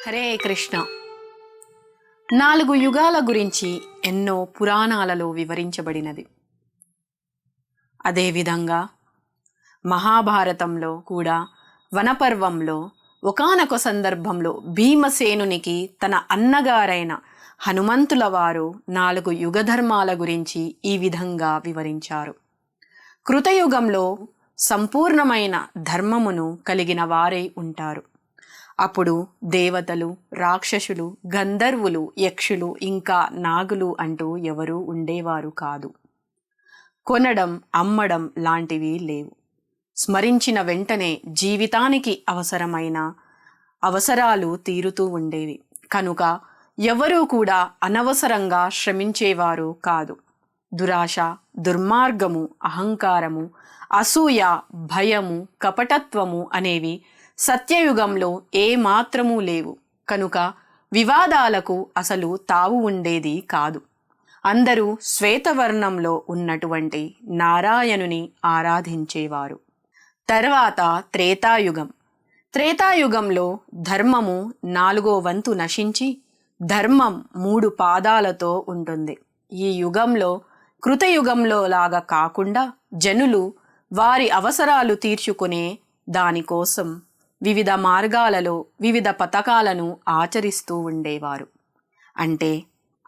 హరే కృష్ణ. 4 యుగాల గురించి ఎన్నో పురాణాలలో వివరించబడినది. అదేవిధంగా మహాభారతంలో కూడా వనపర్వంలో ఒకానొక సందర్భంలో భీమసేనునికి తన అన్నగారైన హనుమంతుల వారు 4 యుగధర్మాల గురించి ఈ విధంగా వివరించారు. కృతయుగంలో సంపూర్ణమైన ధర్మమును కలిగిన వారై ఉంటారు. అప్పుడు దేవతలు, రాక్షసులు, గంధర్వులు, యక్షులు ఇంకా నాగులు అంటూ ఎవరూ ఉండేవారు కాదు. కొనడం, అమ్మడం లాంటివి లేవు. స్మరించిన వెంటనే జీవితానికి అవసరమైన అవసరాలు తీరుతూ ఉండేవి. కనుక ఎవరూ కూడా అనవసరంగా శ్రమించేవారు కాదు. దురాశ, దుర్మార్గము, అహంకారము, అసూయ, భయము, కపటత్వము అనేవి సత్యయుగంలో ఏమాత్రమూ లేవు. కనుక వివాదాలకు అసలు తావు ఉండేది కాదు. అందరూ శ్వేతవర్ణంలో ఉన్నటువంటి నారాయణుని ఆరాధించేవారు. తర్వాత త్రేతాయుగం. త్రేతాయుగంలో ధర్మము 4వ వంతు నశించి ధర్మం 3 పాదాలతో ఉంటుంది. ఈ యుగంలో కృతయుగంలో లాగా కాకుండా జనులు వారి అవసరాలు తీర్చుకునే దానికోసం వివిధ మార్గాలలో వివిధ పథకాలను ఆచరిస్తూ ఉండేవారు. అంటే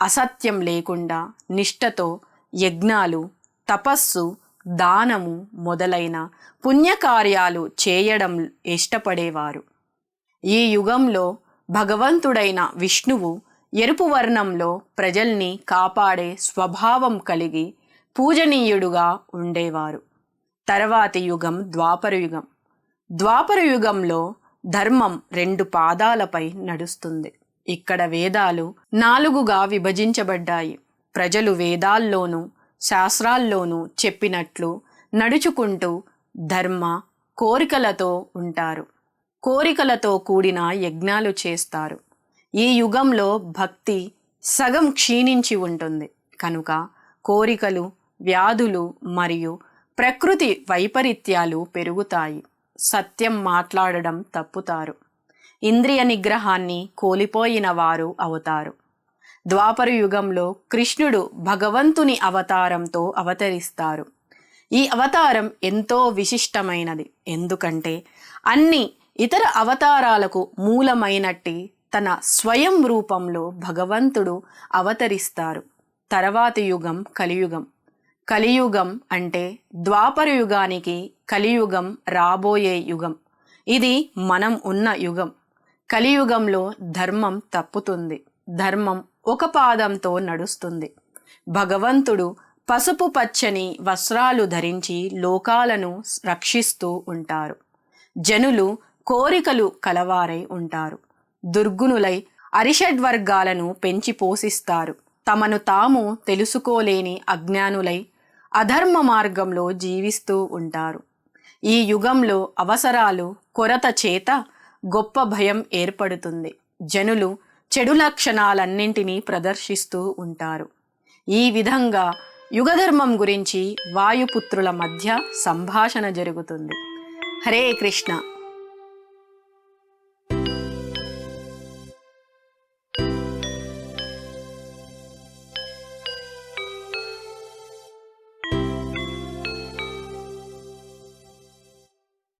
అసత్యం లేకుండా నిష్ఠతో యజ్ఞాలు, తపస్సు, దానము మొదలైన పుణ్యకార్యాలు చేయడం ఇష్టపడేవారు. ఈ యుగంలో భగవంతుడైన విష్ణువు ఎరుపు వర్ణంలో ప్రజల్ని కాపాడే స్వభావం కలిగి పూజనీయుడుగా ఉండేవారు. తర్వాతి యుగం ద్వాపరయుగం. ద్వాపరయుగంలో ధర్మం 2 పాదాలపై నడుస్తుంది. ఇక్కడ వేదాలు 4గా విభజించబడ్డాయి. ప్రజలు వేదాల్లోనూ శాస్త్రాల్లోనూ చెప్పినట్లు నడుచుకుంటూ ధర్మ కోరికలతో ఉంటారు. కోరికలతో కూడిన యజ్ఞాలు చేస్తారు. ఈ యుగంలో భక్తి సగం క్షీణించి ఉంటుంది. కనుక కోరికలు, వ్యాధులు మరియు ప్రకృతి వైపరీత్యాలు పెరుగుతాయి. సత్యం మాట్లాడడం తప్పుతారు. ఇంద్రియ నిగ్రహాన్ని కోల్పోయిన వారు అవుతారు. ద్వాపర యుగంలో కృష్ణుడు భగవంతుని అవతారంతో అవతరిస్తారు. ఈ అవతారం ఎంతో విశిష్టమైనది. ఎందుకంటే అన్ని ఇతర అవతారాలకు మూలమైనట్టి తన స్వయం రూపంలో భగవంతుడు అవతరిస్తారు. తర్వాతి యుగం కలియుగం. కలియుగం అంటే ద్వాపర యుగానికి కలియుగం రాబోయే యుగం. ఇది మనం ఉన్న యుగం. కలియుగంలో ధర్మం తప్పుతుంది. ధర్మం ఒక పాదంతో నడుస్తుంది. భగవంతుడు పసుపు పచ్చని వస్త్రాలు ధరించి లోకాలను రక్షిస్తూ ఉంటారు. జనులు కోరికలు కలవారై ఉంటారు. దుర్గుణులై అరిషడ్వర్గాలను పెంచి పోషిస్తారు. తమను తాము తెలుసుకోలేని అజ్ఞానులై అధర్మ మార్గంలో జీవిస్తూ ఉంటారు. ఈ యుగంలో అవసరాలు కొరత చేత గొప్ప భయం ఏర్పడుతుంది. జనులు చెడు లక్షణాలన్నింటినీ ప్రదర్శిస్తూ ఉంటారు. ఈ విధంగా యుగధర్మం గురించి వాయుపుత్రుల మధ్య సంభాషణ జరుగుతుంది. హరే కృష్ణ.